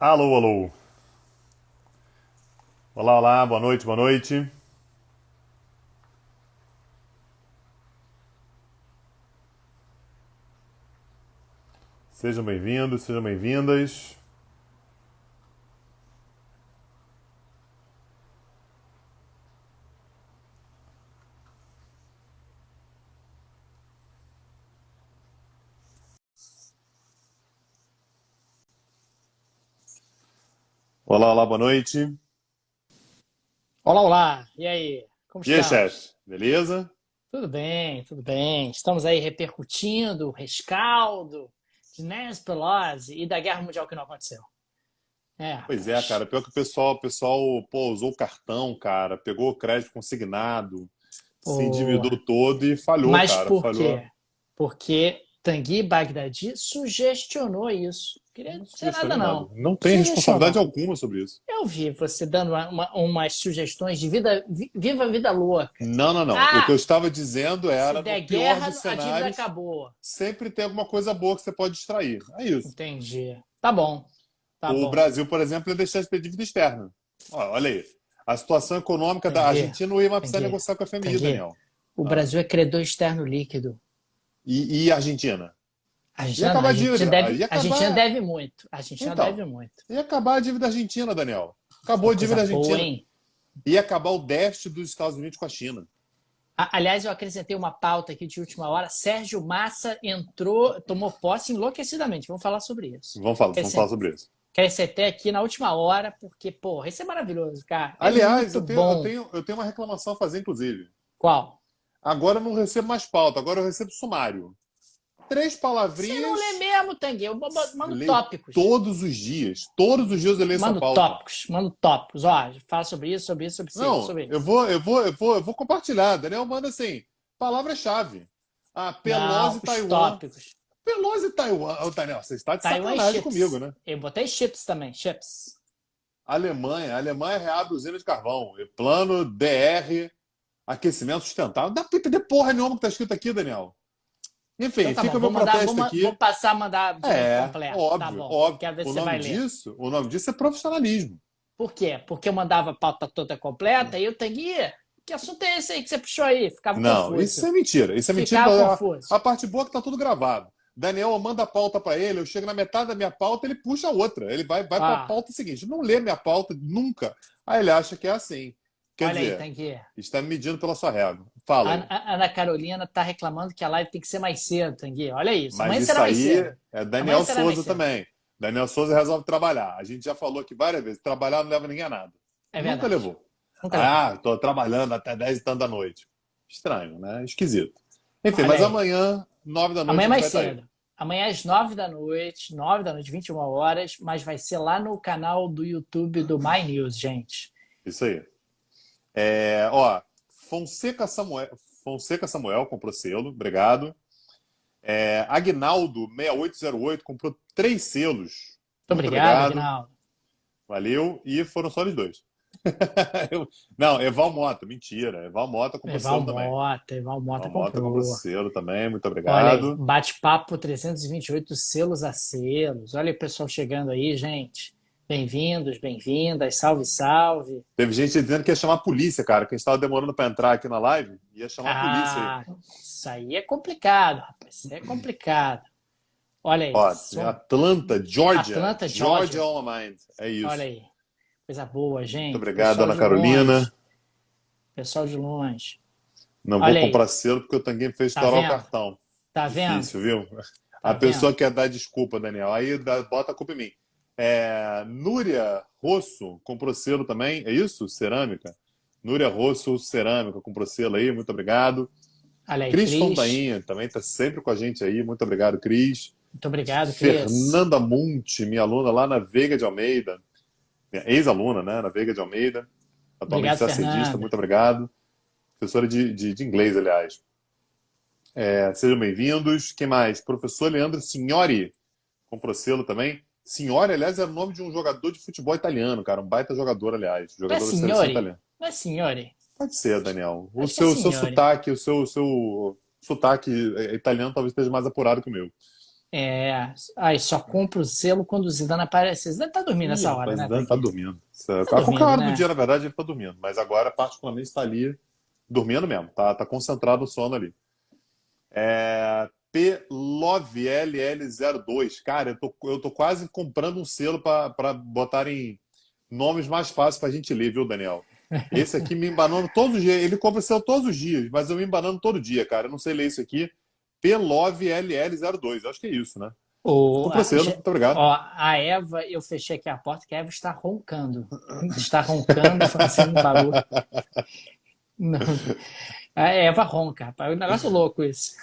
Alô, alô. Olá, olá, boa noite, boa noite. Sejam bem-vindos, sejam bem-vindas. Olá, olá, boa noite. Olá, olá. E aí? Como E aí, estamos? chefe? Beleza? Tudo bem, tudo bem. Estamos aí repercutindo o rescaldo de Nancy Pelosi e da Guerra Mundial que não aconteceu. É, Pois é, rapaz. cara. Pior que o pessoal, pô, usou o cartão, cara, pegou o crédito consignado, se Pô, endividou todo e falhou, mas cara. por Falhou. quê? Porque Tanguy Bagdadi sugestionou isso. Não queria Não dizer nada, sugestionei nada. não. Não tem responsabilidade Sugestionou. alguma sobre isso. Eu vi você dando umas sugestões de vida, viva a vida louca. Não, não, não. O que eu Ah, estava dizendo se era, no der pior dos guerra, a dívida cenários, acabou. sempre tem alguma coisa boa que você pode extrair. É isso. Entendi. Tá bom, tá O bom. Brasil, por exemplo, ia deixar de ter dívida externa. Olha aí. A situação econômica da Tanguy, Argentina não ia mais precisar Tanguy, negociar com a FMI, Tanguy. Daniel. O Ah. Brasil é credor externo líquido. E a Argentina? A Ia Argentina não, acabar a dívida. Ia A Argentina acabar. deve muito. A Argentina Então, deve muito. ia acabar a dívida argentina, Daniel. Pô, Acabou a coisa dívida boa, argentina. hein? Ia acabar o déficit dos Estados Unidos com a China. Aliás, eu acrescentei uma pauta aqui de última hora. Sérgio Massa entrou, tomou posse enlouquecidamente. Vamos falar sobre isso. Vamos falar sobre isso. Acrescentei aqui na última hora, porque, porra, isso é maravilhoso, cara. É Aliás, muito eu tenho, eu bom. tenho, eu tenho uma reclamação a fazer, inclusive. Qual? Agora eu não recebo mais pauta, agora eu recebo sumário. Três Você não lê palavrinhas, mesmo, Tanguy. Eu mando leio tópicos. todos os dias. Todos os dias eu leio essa Mando pauta. tópicos, mando tópicos. Ó, fala sobre isso, sobre isso, sobre isso, Não, sobre eu isso. vou, eu vou, eu vou, eu vou compartilhar. Daniel manda assim, palavra-chave. Ah, Não, Pelosi, os Taiwan. tópicos. Pelosi, Taiwan. Ô, Daniel, você está de Taiwan e sacanagem comigo, chips. né? Eu botei chips também, chips. Alemanha reabre usina de carvão. Plano DR, aquecimento sustentável. Não dá pra entender porra nenhuma que tá escrito aqui, Daniel. Então Enfim, tá bom, fica o meu protesto vou aqui. passar a mandar de novo É, completo. Tá óbvio, bom. óbvio. Quero ver se O você nome vai ler. disso, o nome disso é profissionalismo. Por quê? Porque eu mandava a pauta toda completa e eu tenho que assunto é esse aí que você puxou aí? Ficava Não, isso confuso. é mentira. Isso é mentira. Ficava confuso. A parte boa é que tá tudo gravado. Daniel manda a pauta para ele, eu chego na metade da minha pauta, ele puxa a outra. Ele vai para a Ó, pauta seguinte. Não lê minha pauta nunca. Aí ele acha que é assim. Quer olha aí, dizer, Tanguy. está me medindo pela sua régua. Fala aí. A Ana Carolina tá reclamando que a live tem que ser mais cedo, Tanguy. Olha isso. Mas Amanhã será isso mais aí cedo. é Amanhã Daniel será mais Souza cedo. também. Daniel Souza resolve trabalhar. A gente já falou aqui várias vezes: trabalhar não leva ninguém a nada. É Nunca verdade. levou. Nunca levou. Ah, estou trabalhando até 10 e tanto da noite. Estranho, né? Esquisito. Enfim, Olha mas aí. amanhã, 9 da noite, Amanhã a gente mais vai estar aí. cedo. Amanhã às 9 da noite, 21 horas, mas vai ser lá no canal do YouTube do My News, gente. Isso aí. Ó, Fonseca Samuel, Fonseca Samuel comprou selo, obrigado. Agnaldo 6808 comprou 3 selos. Muito Muito obrigado, obrigado. Aguinaldo. Valeu. E foram só os dois. Não, Eval Mota, mentira. Eval Mota comprou selo também. Eval Mota Eval Mota comprou comprou. selo também, muito Olha aí, obrigado. bate-papo 328 selos a selos. Olha o pessoal chegando aí, gente. Bem-vindos, bem-vindas, salve, salve. Teve gente dizendo que ia chamar a polícia, cara, que a gente estava demorando para entrar aqui na live. Ia chamar a polícia aí. Ah, isso aí é complicado, rapaz. Isso aí é complicado. Olha aí, Ó, Atlanta, Georgia. Atlanta, Georgia Georgia. on my mind. É Olha isso. aí, coisa boa, Muito gente. obrigado, Pessoal Ana de longe. Carolina. Pessoal de longe. Não vou Olha aí, comprar selo porque o Tanguinho fez tá estourar o vendo? cartão. Tá vendo? Difícil, viu? Tá A vendo? pessoa quer dar desculpa, Daniel. Aí bota a culpa em mim. Núria Rosso comprou selo também. É isso? Cerâmica. Núria Rosso, cerâmica, comprou selo aí. Muito obrigado. Olha aí, Cris Cris. Fontainha também está sempre com a gente aí. Muito obrigado, Cris. Muito obrigado, Cris. Fernanda Monte, minha aluna lá na Veiga de Almeida. Minha ex-aluna, né? Na Veiga de Almeida. Atualmente Obrigado, CACDista. Fernanda. Muito obrigado. Professora de inglês, aliás. Sejam bem-vindos. Quem mais? Professor Leandro Signori, comprou selo também. Signori, aliás, era o nome de um jogador de futebol italiano, cara. Um baita jogador, aliás. Não é Jogador da seleção Signore? italiana. Não é Signore? Pode ser, Daniel. O Acho que é seu Signore. sotaque, o seu sotaque italiano talvez esteja mais apurado que o meu. Aí só compra o selo quando o Zidane aparece. O Zidane tá dormindo Ih, nessa hora, rapaz, né, Zidane tá Tanguy? dormindo. Tá A qualquer dormindo, hora do né? dia, na verdade, ele tá dormindo. Mas agora, particularmente, está ali dormindo mesmo. Tá concentrado no sono ali. PLOVLL02. Cara, eu tô quase comprando um selo para botarem nomes mais fáceis pra gente ler, viu, Daniel? Esse aqui me embanando todos os dias. Ele compra selo todos os dias, mas eu me embanando todo dia, cara. Eu não sei ler isso aqui. PLOVLL02. Acho que é isso, né? O, Compra a, selo, muito obrigado. ó, a Eva, eu fechei aqui a porta que a Eva está roncando. Está roncando, fazendo barulho. Não. A Eva ronca, rapaz. É um negócio louco isso.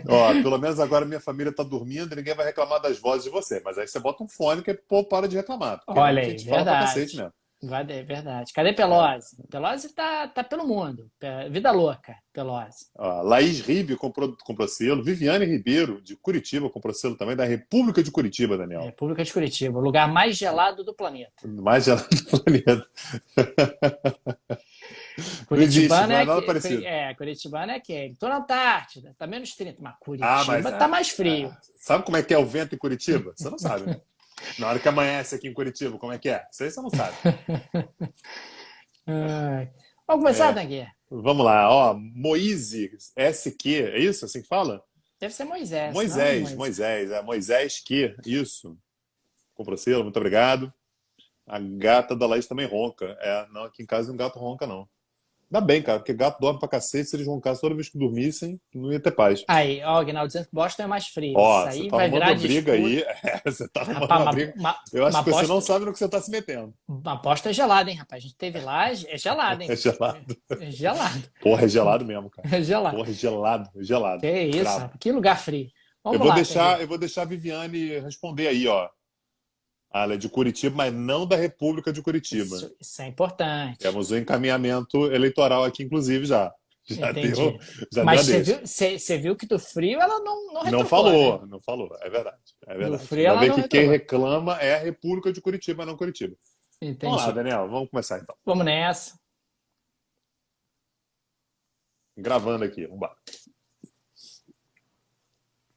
Ó, pelo menos agora minha família tá dormindo e ninguém vai reclamar das vozes de você. Mas aí você bota um fone que o povo para de reclamar. Porque Olha realmente a aí, gente fala pra cacete verdade. mesmo. É verdade. Cadê É. Pelosi? Pelosi tá pelo mundo. Vida louca, Pelosi. Ó, Laís Ribe comprou selo. Viviane Ribeiro, de Curitiba, comprou selo também, da República de Curitiba, Daniel. República de Curitiba, o lugar mais gelado do planeta. Mais gelado do planeta. Não existe, Curitibano não é, é nada parecido. Curitibano é aquele. Tô na Antártida, tá -30, mas Ah, mas Curitiba tá mais frio. sabe como é que é o vento em Curitiba? Você não sabe, né? Na hora que amanhece aqui em Curitiba, como é que é? Isso aí você não sabe. Ai. Vamos começar, É, Tanguy? vamos lá, ó. Moise SQ, é isso assim que fala? Deve ser Moisés, não Moisés, Moisés. Moisés, Moisés que, isso. Comprou selo, muito obrigado. A gata da Laís também ronca. Não, aqui em casa um gato ronca, não. Ainda bem, cara, porque gato dorme pra cacete. Se eles roncassem toda vez que dormissem, não ia ter paz. Aí, ó, o Aguinaldo dizendo que Boston é mais frio. Isso Ó, você aí tá vai arrumando virar uma briga disputa. aí. Você tá arrumando Rapaz, uma briga. Eu uma acho que você não aposta, sabe no que você tá se metendo. uma aposta é gelada, hein, rapaz? A gente teve lá, é gelado, É hein? gelado. É gelado. Porra, é gelado mesmo, cara. É gelado. Porra, é gelado, gelado. Que isso, Bravo. rapaz? Que lugar frio. Eu Vamos vou lá, deixar, Tanguy. eu vou deixar a Viviane responder aí, ó. Ela é de Curitiba, mas não da República de Curitiba. Isso é importante. Temos o encaminhamento eleitoral aqui, inclusive, já. Já deu, Entendi. já deu a Mas você deixa. viu, você viu que do frio ela não Não retrucou, né? falou, não falou. É verdade, é Do verdade. frio Ainda ela bem não que quem retrucou. reclama é a República de Curitiba, não Curitiba. Vamos lá, Entendi. Daniel, vamos começar então. Vamos nessa. Gravando aqui, vamos lá.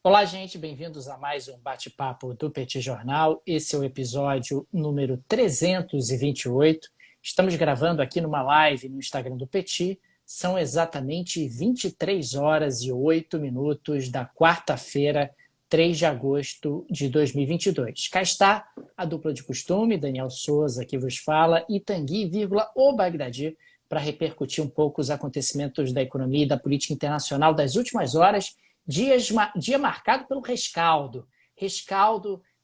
Olá, gente, bem-vindos a mais um bate-papo do Petit Jornal. Esse é o episódio número 328. Estamos gravando aqui numa live no Instagram do Petit. São exatamente 23 horas e 8 minutos da quarta-feira, 3 de agosto de 2022. Cá está a dupla de costume, Daniel Souza, que vos fala, e Tanguy, o Bagdadi, para repercutir um pouco os acontecimentos da economia e da política internacional das últimas horas. Dia marcado pelo rescaldo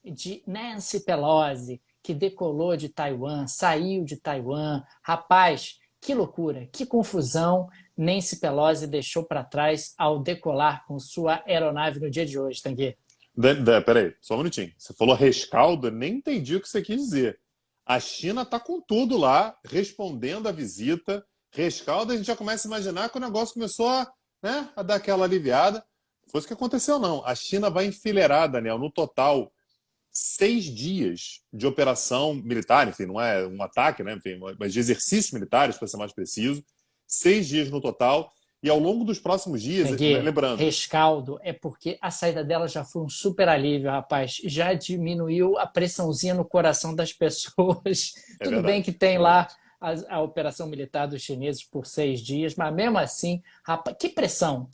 de Nancy Pelosi, que decolou de Taiwan, saiu de Taiwan. Rapaz, que loucura, que confusão Nancy Pelosi deixou para trás ao decolar com sua aeronave no dia de hoje, Tanguy. Peraí, só um minutinho. Você falou rescaldo, nem entendi o que você quis dizer. A China está com tudo lá, respondendo à visita. Rescaldo, a gente já começa a imaginar que o negócio começou a dar aquela aliviada. Foi isso que aconteceu, não. A China vai enfileirar, Daniel, no total, 6 dias de operação militar, enfim, não é um ataque, né? Enfim, mas de exercícios militares, para ser mais preciso. 6 dias no total. E ao longo dos próximos dias, lembrando. Rescaldo é porque a saída dela já foi um super alívio, rapaz. Já diminuiu a pressãozinha no coração das pessoas. Tudo bem que tem lá a operação militar dos chineses por 6 dias, mas mesmo assim, rapaz, que pressão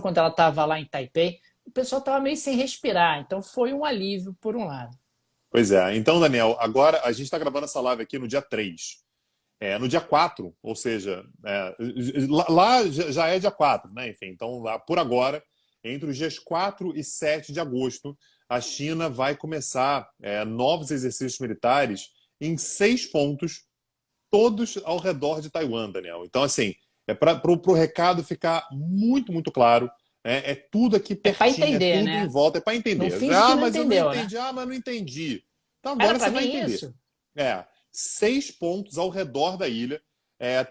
quando ela estava lá em Taipei. O pessoal estava meio sem respirar, então foi um alívio por um lado. Pois é. Então, Daniel, agora a gente está gravando essa live aqui no dia 3. No dia 4, ou seja, lá já é dia 4, né? Enfim, então, lá, por agora, entre os dias 4 e 7 de agosto, a China vai começar novos exercícios militares em 6 pontos, todos ao redor de Taiwan, Daniel. Então, assim, para o recado ficar muito, muito claro, é tudo aqui pertinho, entender, tudo né? em volta, é para entender. Não finge que não Mas entendeu, eu não entendi, né? mas não entendi. Então Era agora para você vai mim entender. isso? 6 pontos ao redor da ilha.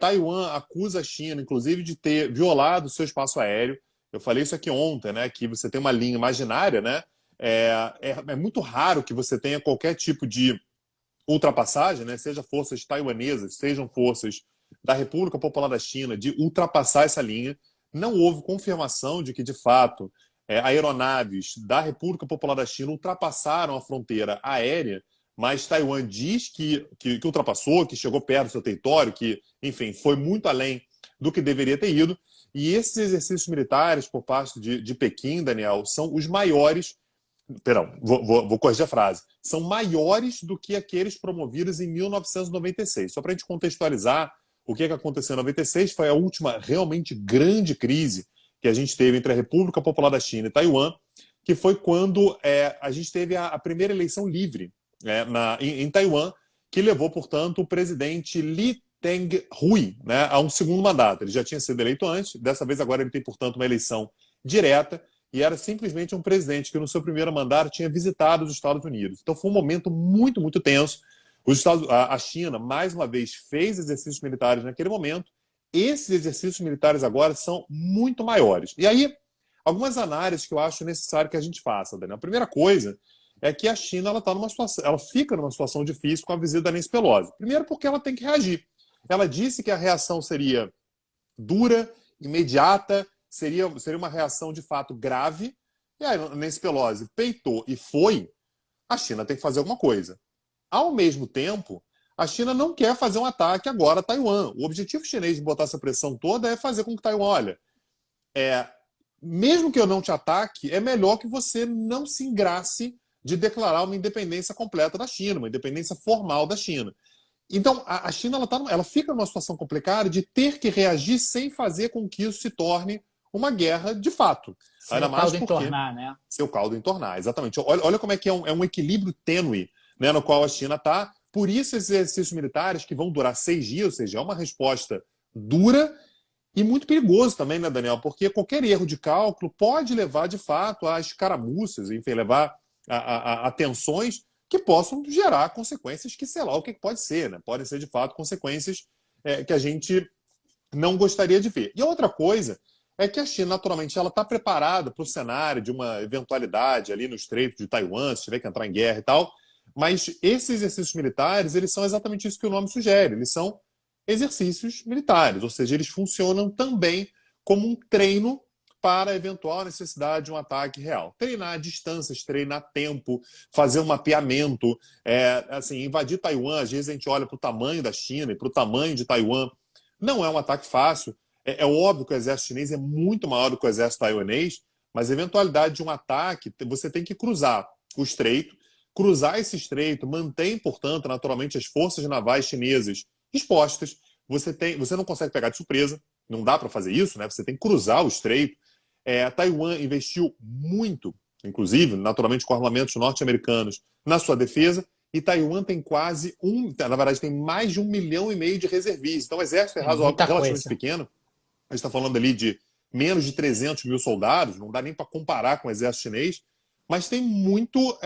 Taiwan acusa a China, inclusive, de ter violado o seu espaço aéreo. Eu falei isso aqui ontem, né? Que você tem uma linha imaginária, né? É muito raro que você tenha qualquer tipo de ultrapassagem, né? Seja forças taiwanesas, sejam forças da República Popular da China, de ultrapassar essa linha. Não houve confirmação de que, de fato, aeronaves da República Popular da China ultrapassaram a fronteira aérea, mas Taiwan diz que ultrapassou, que chegou perto do seu território, que, enfim, foi muito além do que deveria ter ido. E esses exercícios militares por parte de Pequim, Daniel, são os maiores. Perdão, vou corrigir a frase. São maiores do que aqueles promovidos em 1996. Só para a gente contextualizar o que aconteceu em 96, foi a última realmente grande crise que a gente teve entre a República Popular da China e Taiwan, que foi quando a gente teve a primeira eleição livre em Taiwan, que levou, portanto, o presidente Lee Teng-hui, né, a um segundo mandato. Ele já tinha sido eleito antes, dessa vez agora ele tem, portanto, uma eleição direta, e era simplesmente um presidente que no seu primeiro mandato tinha visitado os Estados Unidos. Então foi um momento muito, muito tenso. A China, mais uma vez, fez exercícios militares naquele momento. Esses exercícios militares agora são muito maiores. E aí, algumas análises que eu acho necessário que a gente faça, Daniel. A primeira coisa é que a China ela fica numa situação difícil com a visita da Nancy Pelosi. Primeiro porque ela tem que reagir. Ela disse que a reação seria dura, imediata, seria uma reação de fato grave. E aí, Nancy Pelosi peitou e foi, a China tem que fazer alguma coisa. Ao mesmo tempo, a China não quer fazer um ataque agora a Taiwan. O objetivo chinês de botar essa pressão toda é fazer com que Taiwan, olha, mesmo que eu não te ataque, é melhor que você não se engrace de declarar uma independência completa da China, uma independência formal da China. Então, a China ela fica numa situação complicada de ter que reagir sem fazer com que isso se torne uma guerra de fato. Seu caldo entornar, né? Seu caldo entornar, exatamente. Olha como é que é um equilíbrio tênue, né, no qual a China está. Por isso, esses exercícios militares que vão durar 6 dias, ou seja, é uma resposta dura e muito perigoso também, né, Daniel? Porque qualquer erro de cálculo pode levar, de fato, a escaramuças, enfim, levar a tensões que possam gerar consequências que, sei lá, o que pode ser, né? Podem ser, de fato, consequências que a gente não gostaria de ver. E outra coisa é que a China, naturalmente, ela está preparada para o cenário de uma eventualidade ali no Estreito de Taiwan, se tiver que entrar em guerra e tal, mas esses exercícios militares, eles são exatamente isso que o nome sugere, eles são exercícios militares, ou seja, eles funcionam também como um treino para a eventual necessidade de um ataque real. Treinar distâncias, treinar tempo, fazer um mapeamento, assim, invadir Taiwan, às vezes a gente olha para o tamanho da China e para o tamanho de Taiwan, não é um ataque fácil. É óbvio que o exército chinês é muito maior do que o exército taiwanês, mas a eventualidade de um ataque, você tem que cruzar o estreito. Cruzar esse estreito mantém, portanto, naturalmente, as forças navais chinesas expostas. Você não consegue pegar de surpresa, não dá para fazer isso, né? Você tem que cruzar o estreito. Taiwan investiu muito, inclusive, naturalmente, com armamentos norte-americanos na sua defesa, e Taiwan tem na verdade, tem mais de 1,5 milhão de reservistas. Então, o exército é relativamente pequeno. A gente está falando ali de menos de 300 mil soldados, não dá nem para comparar com o exército chinês, mas tem muito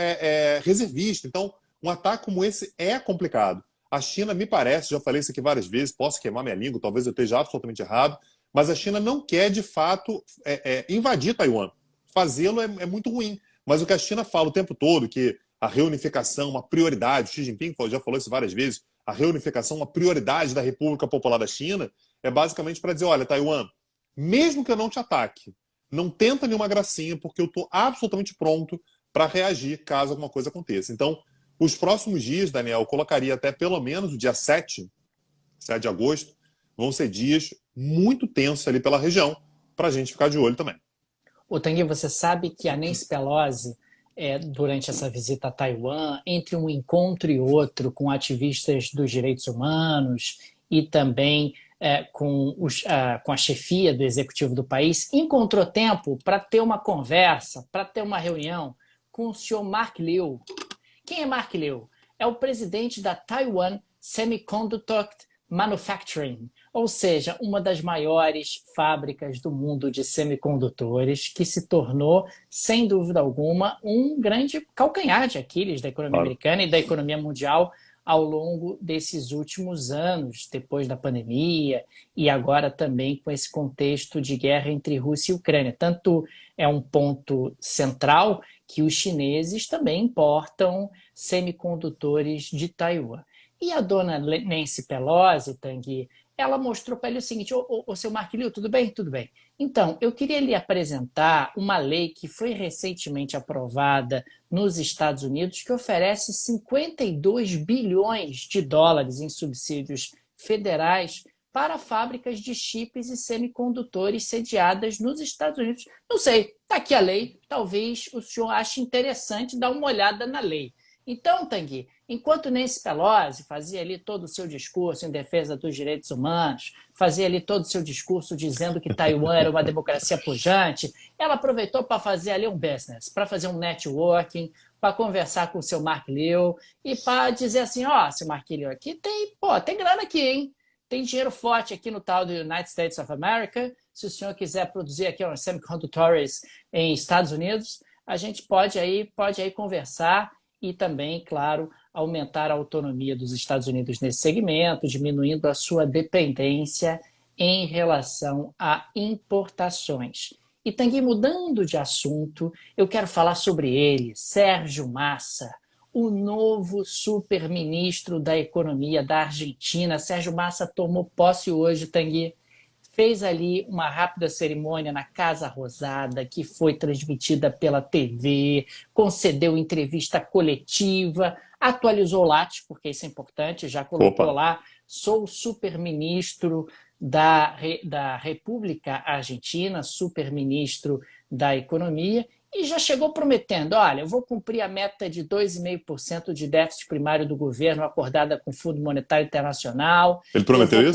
reservista. Então, um ataque como esse é complicado. A China, me parece, já falei isso aqui várias vezes, posso queimar minha língua, talvez eu esteja absolutamente errado, mas a China não quer, de fato, invadir Taiwan. Fazê-lo é muito ruim. Mas o que a China fala o tempo todo, que a reunificação, uma prioridade, Xi Jinping já falou isso várias vezes, a reunificação, uma prioridade da República Popular da China, é basicamente para dizer, olha, Taiwan, mesmo que eu não te ataque, não tenta nenhuma gracinha, porque eu estou absolutamente pronto para reagir caso alguma coisa aconteça. Então, os próximos dias, Daniel, eu colocaria até pelo menos o dia 7 de agosto, vão ser dias muito tensos ali pela região, para a gente ficar de olho também. Ô, Tanguy, você sabe que a Nancy Pelosi, durante essa visita a Taiwan, entre um encontro e outro com ativistas dos direitos humanos e também com a chefia do executivo do país, encontrou tempo para ter uma conversa, para ter uma reunião com o senhor Mark Liu. Quem é Mark Liu? É o presidente da Taiwan Semiconductor Manufacturing, ou seja, uma das maiores fábricas do mundo de semicondutores, que se tornou, sem dúvida alguma, um grande calcanhar de Aquiles da economia americana e da economia mundial ao longo desses últimos anos, depois da pandemia e agora também com esse contexto de guerra entre Rússia e Ucrânia. Tanto é um ponto central que os chineses também importam semicondutores de Taiwan. E a dona Nancy Pelosi, Tanguy, ela mostrou para ele o seguinte: ô, seu Marquinhos, tudo bem? Tudo bem. Então, eu queria lhe apresentar uma lei que foi recentemente aprovada nos Estados Unidos que oferece 52 bilhões de dólares em subsídios federais para fábricas de chips e semicondutores sediadas nos Estados Unidos. Não sei, está aqui a lei, talvez o senhor ache interessante dar uma olhada na lei. Então, Tanguy, enquanto Nancy Pelosi fazia ali todo o seu discurso em defesa dos direitos humanos, fazia ali todo o seu discurso dizendo que Taiwan era uma democracia pujante, ela aproveitou para fazer ali um business, para fazer um networking, para conversar com o seu Mark Liu e para dizer assim, ó, seu Mark Liu, aqui tem grana aqui, hein? Tem dinheiro forte aqui no tal do United States of America. Se o senhor quiser produzir aqui uns semicondutores em Estados Unidos, a gente pode aí conversar e também, claro, aumentar a autonomia dos Estados Unidos nesse segmento, diminuindo a sua dependência em relação a importações. E, Tanguy, mudando de assunto, eu quero falar sobre ele, Sérgio Massa, o novo superministro da Economia da Argentina. Sérgio Massa tomou posse hoje, Tanguy. Fez ali uma rápida cerimônia na Casa Rosada, que foi transmitida pela TV, concedeu entrevista coletiva, atualizou o Lattes, porque isso é importante, já colocou lá, sou superministro da República Argentina, superministro da Economia, e já chegou prometendo, olha, eu vou cumprir a meta de 2,5% de déficit primário do governo acordada com o Fundo Monetário Internacional. Ele prometeu isso?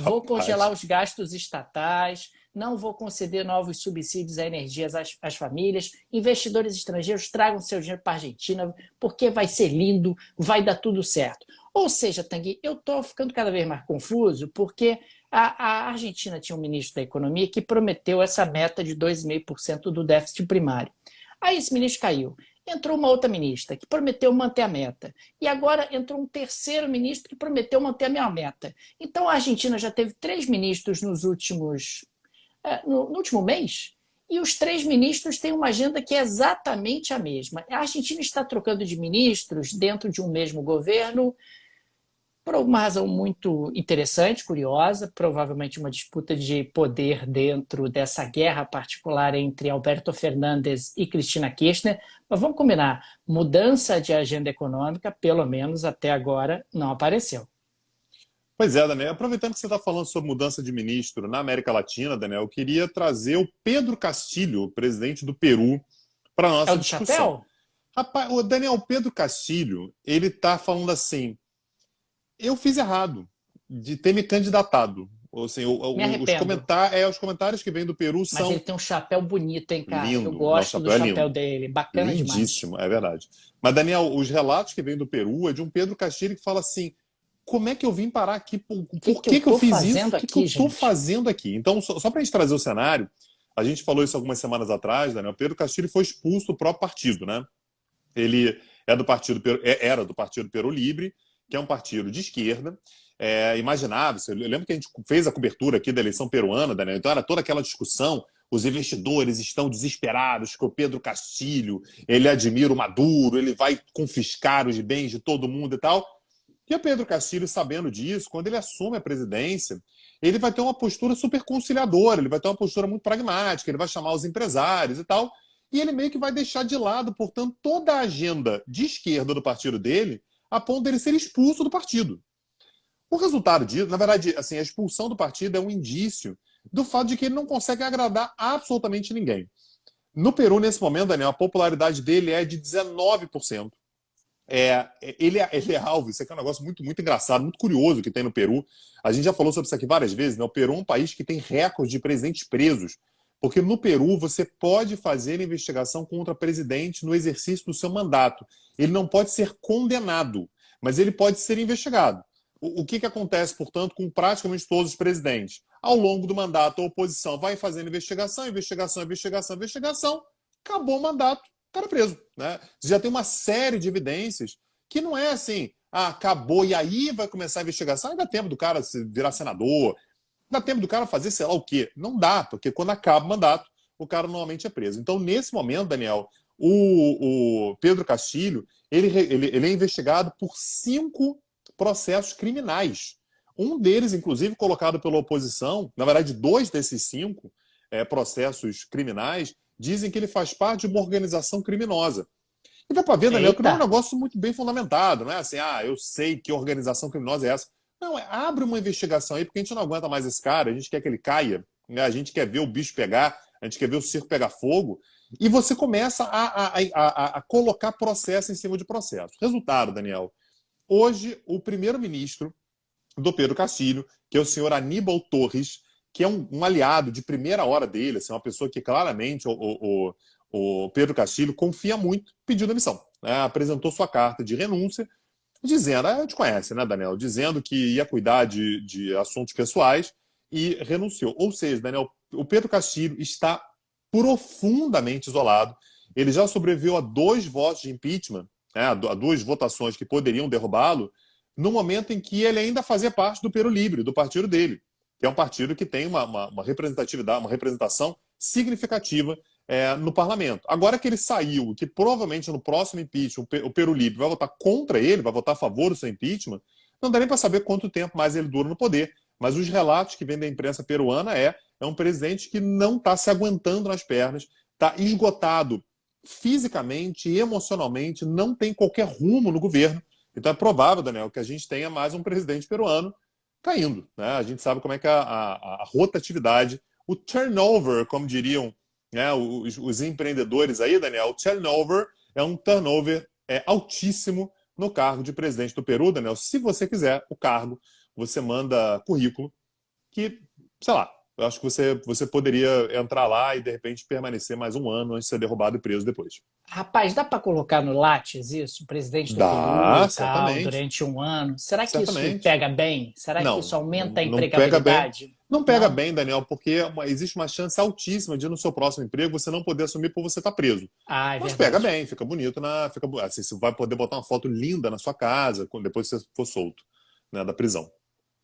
Vou congelar os gastos estatais, não vou conceder novos subsídios a energias às famílias, investidores estrangeiros tragam seu dinheiro para a Argentina, porque vai ser lindo, vai dar tudo certo. Ou seja, Tanguy, eu estou ficando cada vez mais confuso, porque a Argentina tinha um ministro da Economia que prometeu essa meta de 2,5% do déficit primário. Aí esse ministro caiu. Entrou uma outra ministra que prometeu manter a meta. E agora entrou um terceiro ministro que prometeu manter a minha meta. Então a Argentina já teve 3 ministros no último mês, e os 3 ministros têm uma agenda que é exatamente a mesma. A Argentina está trocando de ministros dentro de um mesmo governo por uma razão muito interessante, curiosa, provavelmente uma disputa de poder dentro dessa guerra particular entre Alberto Fernandes e Cristina Kirchner. Mas vamos combinar, mudança de agenda econômica, pelo menos até agora, não apareceu. Pois é, Daniel. Aproveitando que você está falando sobre mudança de ministro na América Latina, Daniel, eu queria trazer o Pedro Castillo, presidente do Peru, para a nossa discussão. Chapéu? Rapaz, o Daniel, Pedro Castillo, ele está falando assim, eu fiz errado de ter me candidatado. Assim, os comentários que vêm do Peru são... Mas ele tem um chapéu bonito, hein, cara? Lindo. Eu gosto do chapéu dele. Bacana demais. Lindíssimo, é verdade. Mas, Daniel, os relatos que vêm do Peru é de um Pedro Castillo que fala assim, como é que eu vim parar aqui? Por que eu fiz isso? O que eu estou fazendo aqui? Então, só para a gente trazer o cenário, a gente falou isso algumas semanas atrás, Daniel, Pedro Castillo foi expulso do próprio partido, né? Ele era do partido Peru Libre, que é um partido de esquerda, imaginável. Eu lembro que a gente fez a cobertura aqui da eleição peruana, Daniel, então era toda aquela discussão, os investidores estão desesperados, que o Pedro Castillo, ele admira o Maduro, ele vai confiscar os bens de todo mundo e tal. E o Pedro Castillo, sabendo disso, quando ele assume a presidência, ele vai ter uma postura super conciliadora, ele vai ter uma postura muito pragmática, ele vai chamar os empresários e tal, e ele meio que vai deixar de lado, portanto, toda a agenda de esquerda do partido dele, a ponto dele ser expulso do partido. O resultado disso, na verdade, assim, a expulsão do partido é um indício do fato de que ele não consegue agradar absolutamente ninguém. No Peru, nesse momento, Daniel, a popularidade dele é de 19%. Ele é alvo, isso aqui é um negócio muito, muito engraçado, muito curioso que tem no Peru. A gente já falou sobre isso aqui várias vezes, né? O Peru é um país que tem recorde de presidentes presos, porque no Peru você pode fazer investigação contra presidente no exercício do seu mandato. Ele não pode ser condenado, mas ele pode ser investigado. O que acontece, portanto, com praticamente todos os presidentes? Ao longo do mandato, a oposição vai fazendo investigação, acabou o mandato, o cara é preso, né? Você já tem uma série de evidências que não é assim, acabou e aí vai começar a investigação, ainda dá tempo do cara virar senador, dá tempo do cara fazer sei lá o quê. Não dá, porque quando acaba o mandato, o cara normalmente é preso. Então, nesse momento, Daniel, o Pedro Castillo, ele é investigado por 5 processos criminais. Um deles, inclusive, colocado pela oposição, na verdade, 2 desses 5 processos criminais, dizem que ele faz parte de uma organização criminosa. E dá para ver, Daniel, que não é um Eita! negócio muito bem fundamentado, não é assim, eu sei que organização criminosa é essa. Não, abre uma investigação aí, porque a gente não aguenta mais esse cara, a gente quer que ele caia, né? A gente quer ver o bicho pegar, a gente quer ver o circo pegar fogo, e você começa a colocar processo em cima de processo. Resultado, Daniel, hoje o primeiro-ministro do Pedro Castilho, que é o senhor Aníbal Torres, que é um aliado de primeira hora dele, assim, uma pessoa que claramente o Pedro Castilho confia muito, pediu demissão. Né? Apresentou sua carta de renúncia, dizendo, a gente conhece, né, Daniel? Dizendo que ia cuidar de assuntos pessoais e renunciou. Ou seja, Daniel, o Pedro Castilho está profundamente isolado. Ele já sobreviveu a 2 votos de impeachment, né, a 2 votações que poderiam derrubá-lo, no momento em que ele ainda fazia parte do Peru Livre, do partido dele, que é um partido que tem uma representatividade, uma representação significativa no parlamento. Agora que ele saiu, que provavelmente no próximo impeachment o Peru Livre vai votar contra ele, vai votar a favor do seu impeachment, não dá nem para saber quanto tempo mais ele dura no poder. Mas os relatos que vêm da imprensa peruana é um presidente que não está se aguentando nas pernas, está esgotado fisicamente e emocionalmente, não tem qualquer rumo no governo. Então é provável, Daniel, que a gente tenha mais um presidente peruano caindo. Né? A gente sabe como é que a rotatividade, o turnover, como diriam, né, os empreendedores aí, Daniel, o turnover é um turnover altíssimo no cargo de presidente do Peru, Daniel. Se você quiser o cargo, você manda currículo que, sei lá, eu acho que você poderia entrar lá e, de repente, permanecer mais um ano antes de ser derrubado e preso depois. Rapaz, dá para colocar no Lattes isso? Presidente do Peru Dá, e tal, certamente. durante um ano. Será que isso Certamente. pega bem? Será que isso Não, aumenta a não pega bem. empregabilidade? Não pega Não? bem, Daniel, porque existe uma chance altíssima de no seu próximo emprego você não poder assumir por você estar preso. Ah, é Mas pega verdade. bem, fica bonito, assim, você vai poder botar uma foto linda na sua casa depois que você for solto, né, da prisão.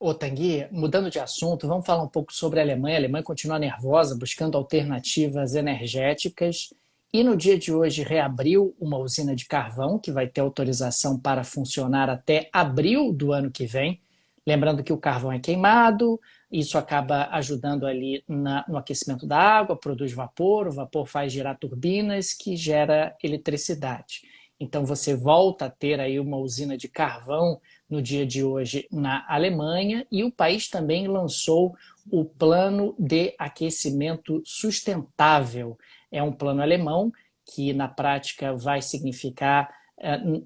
Ô, Tanguy, mudando de assunto, vamos falar um pouco sobre a Alemanha. A Alemanha continua nervosa, buscando alternativas energéticas. E no dia de hoje reabriu uma usina de carvão, que vai ter autorização para funcionar até abril do ano que vem. Lembrando que o carvão é queimado, isso acaba ajudando ali no aquecimento da água, produz vapor, o vapor faz girar turbinas, que gera eletricidade. Então você volta a ter aí uma usina de carvão no dia de hoje na Alemanha, e o país também lançou o Plano de Aquecimento Sustentável. É um plano alemão que, na prática, vai significar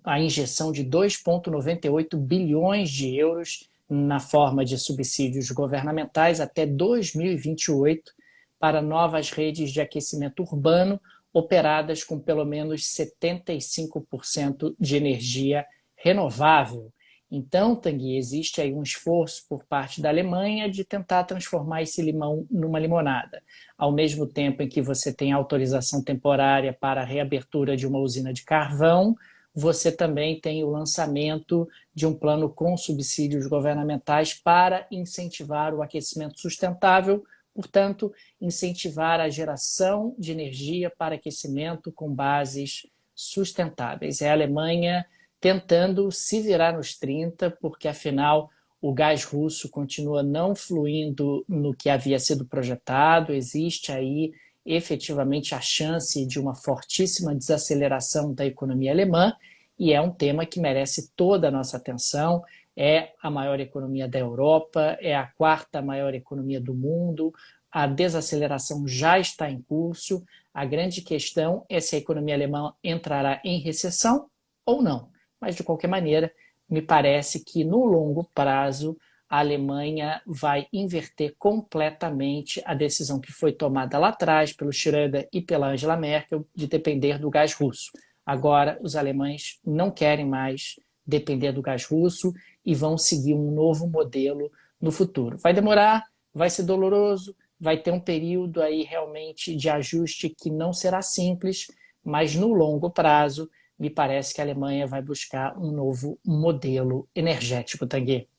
a injeção de 2,98 bilhões de euros na forma de subsídios governamentais até 2028 para novas redes de aquecimento urbano operadas com pelo menos 75% de energia renovável. Então, Tanguy, existe aí um esforço por parte da Alemanha de tentar transformar esse limão numa limonada. Ao mesmo tempo em que você tem autorização temporária para a reabertura de uma usina de carvão, você também tem o lançamento de um plano com subsídios governamentais para incentivar o aquecimento sustentável, portanto, incentivar a geração de energia para aquecimento com bases sustentáveis. É a Alemanha tentando se virar nos 30, porque afinal o gás russo continua não fluindo no que havia sido projetado, existe aí efetivamente a chance de uma fortíssima desaceleração da economia alemã, e é um tema que merece toda a nossa atenção. É a maior economia da Europa, é a 4ª maior economia do mundo, a desaceleração já está em curso, a grande questão é se a economia alemã entrará em recessão ou não. Mas, de qualquer maneira, me parece que no longo prazo a Alemanha vai inverter completamente a decisão que foi tomada lá atrás pelo Schröder e pela Angela Merkel de depender do gás russo. Agora, os alemães não querem mais depender do gás russo e vão seguir um novo modelo no futuro. Vai demorar, vai ser doloroso, vai ter um período aí realmente de ajuste que não será simples, mas no longo prazo me parece que a Alemanha vai buscar um novo modelo energético, Tanguy.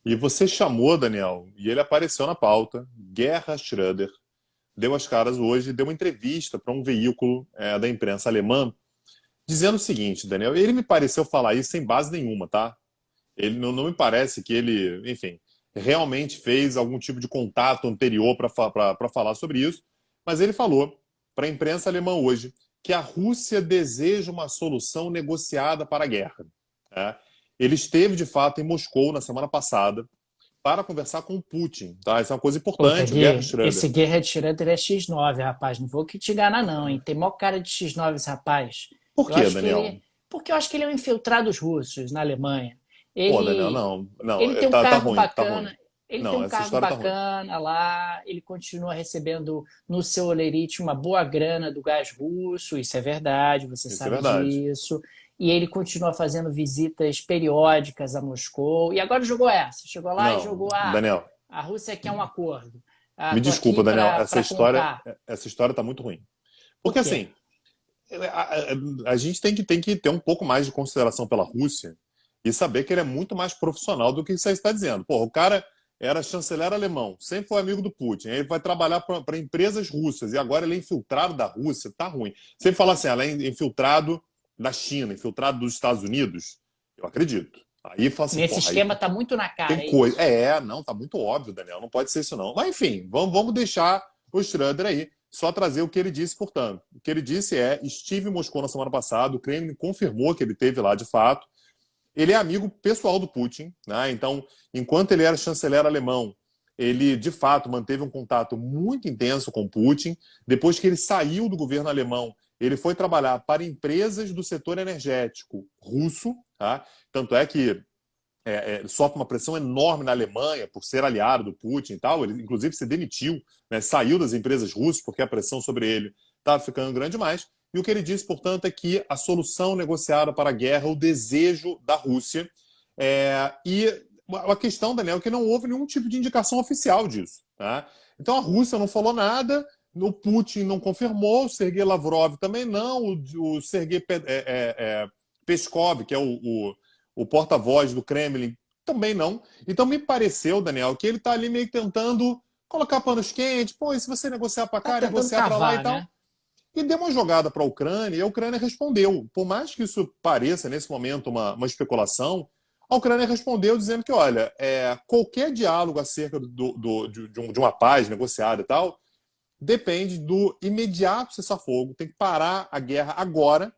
E você chamou, Daniel, e ele apareceu na pauta, Gerhard Schröder, deu as caras hoje, deu uma entrevista para um veículo da imprensa alemã, dizendo o seguinte, Daniel, ele me pareceu falar isso sem base nenhuma, tá? Ele não me parece que ele, enfim, realmente fez algum tipo de contato anterior para falar sobre isso, mas ele falou para a imprensa alemã hoje que a Rússia deseja uma solução negociada para a guerra. Né? Ele esteve, de fato, em Moscou na semana passada para conversar com o Putin. Tá? Isso é uma coisa Puta, importante, o Gerhard Gui, Schröder. esse Gerhard Schroeder é X9, rapaz. Não vou que te enganar, não, hein? Tem maior cara de X9 esse rapaz. Por Eu quê, acho que Daniel? ele. Porque eu acho que ele é um infiltrado dos russos na Alemanha. Pô, Daniel, Ele, não, não, ele tem um tá cargo ruim, tá ruim. bacana. Ele tem Não, um essa cargo história tá ruim. bacana lá, ele continua recebendo no seu olerite uma boa grana do gás russo, isso é verdade, você Isso é sabe verdade. disso. E ele continua fazendo visitas periódicas a Moscou. E agora jogou essa, chegou lá e Não, jogou, Daniel, a Rússia quer um acordo. me Tô aqui desculpa, Daniel, para contar. essa história tá muito ruim. Por Porque quê? assim, a gente tem que ter um pouco mais de consideração pela Rússia e saber que ele é muito mais profissional do que você está dizendo. Porra, o cara era chanceler alemão, sempre foi amigo do Putin, aí ele vai trabalhar para empresas russas e agora ele é infiltrado da Rússia, tá ruim. Você fala assim, ela é infiltrado da China, infiltrado dos Estados Unidos, eu acredito. Aí fala assim, Nesse porra, aí esquema tá muito na tem cara, é coisa. isso. Não, tá muito óbvio, Daniel, não pode ser isso não. Mas enfim, vamos deixar o Schroeder aí, só trazer o que ele disse, portanto. O que ele disse é: estive em Moscou na semana passada, o Kremlin confirmou que ele teve lá de fato. Ele é amigo pessoal do Putin, né? Então, enquanto ele era chanceler alemão, ele de fato manteve um contato muito intenso com Putin. Depois que ele saiu do governo alemão, ele foi trabalhar para empresas do setor energético russo, tá? Tanto é que sofre uma pressão enorme na Alemanha por ser aliado do Putin e tal. Ele, inclusive, se demitiu, né, saiu das empresas russas porque a pressão sobre ele estava ficando grande demais. E o que ele disse, portanto, é que a solução negociada para a guerra é o desejo da Rússia. E a questão, Daniel, é que não houve nenhum tipo de indicação oficial disso. Tá? Então a Rússia não falou nada, o Putin não confirmou, o Sergei Lavrov também não, o Sergei Peskov, que é o porta-voz do Kremlin, também não. Então me pareceu, Daniel, que ele está ali meio tentando colocar panos quentes, pô, e se você negociar para Tá cá, tentando negociar para lá e cavar, tal. né? E deu uma jogada para a Ucrânia, e a Ucrânia respondeu. Por mais que isso pareça, nesse momento, uma especulação, a Ucrânia respondeu dizendo que, olha, qualquer diálogo acerca de uma paz negociada e tal, depende do imediato cessar-fogo, tem que parar a guerra agora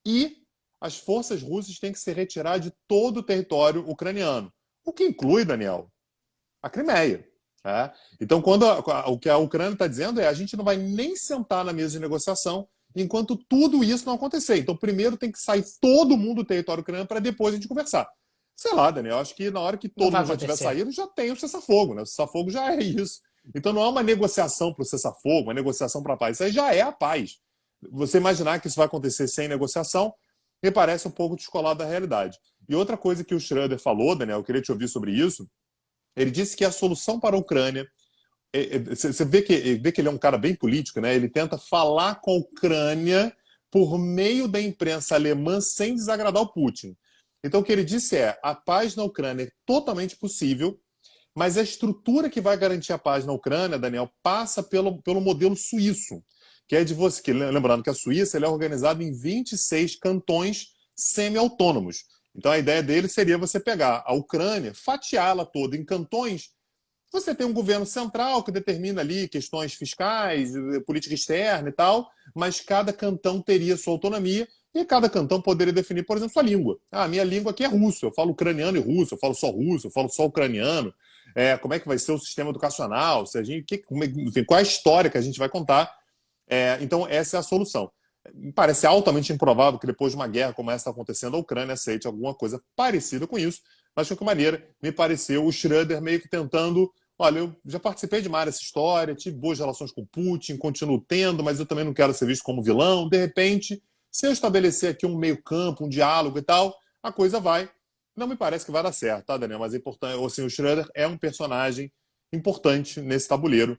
e as forças russas têm que se retirar de todo o território ucraniano. O que inclui, Daniel, a Crimeia. Tá? Então, o que a Ucrânia está dizendo é: a gente não vai nem sentar na mesa de negociação enquanto tudo isso não acontecer. Então, primeiro tem que sair todo mundo do território ucraniano para depois a gente conversar. Sei lá, Daniel, acho que na hora que Não todo vai mundo já tiver acontecer. saído, já tem o cessar-fogo. Né? O cessar-fogo já é isso. Então, não é uma negociação para o cessar-fogo, uma negociação para a paz. Isso aí já é a paz. Você imaginar que isso vai acontecer sem negociação me parece um pouco descolado da realidade. E outra coisa que o Schroeder falou, Daniel, eu queria te ouvir sobre isso. Ele disse que a solução para a Ucrânia. Você vê que ele é um cara bem político, né? Ele tenta falar com a Ucrânia por meio da imprensa alemã sem desagradar o Putin. Então, o que ele disse é: a paz na Ucrânia é totalmente possível, mas a estrutura que vai garantir a paz na Ucrânia, Daniel, passa pelo modelo suíço, que é de você. Lembrando que a Suíça é organizada em 26 cantões semi-autônomos. Então, a ideia dele seria você pegar a Ucrânia, fatiá-la toda em cantões. Você tem um governo central que determina ali questões fiscais, política externa e tal, mas cada cantão teria sua autonomia e cada cantão poderia definir, por exemplo, sua língua. Ah, a minha língua aqui é russo, eu falo ucraniano e russo, eu falo só ucraniano. Como é que vai ser o sistema educacional? Se a gente, enfim, qual é a história que a gente vai contar? Então, essa é a solução. Parece altamente improvável que depois de uma guerra como essa acontecendo, a Ucrânia aceite alguma coisa parecida com isso, mas de qualquer maneira, me pareceu o Schröder meio que tentando: olha, eu já participei demais dessa história, tive boas relações com Putin, continuo tendo, mas eu também não quero ser visto como vilão. De repente, se eu estabelecer aqui um meio-campo, um diálogo e tal, a coisa vai. Não me parece que vai dar certo, tá, Daniel? Mas é importante, assim, o Schröder é um personagem importante nesse tabuleiro,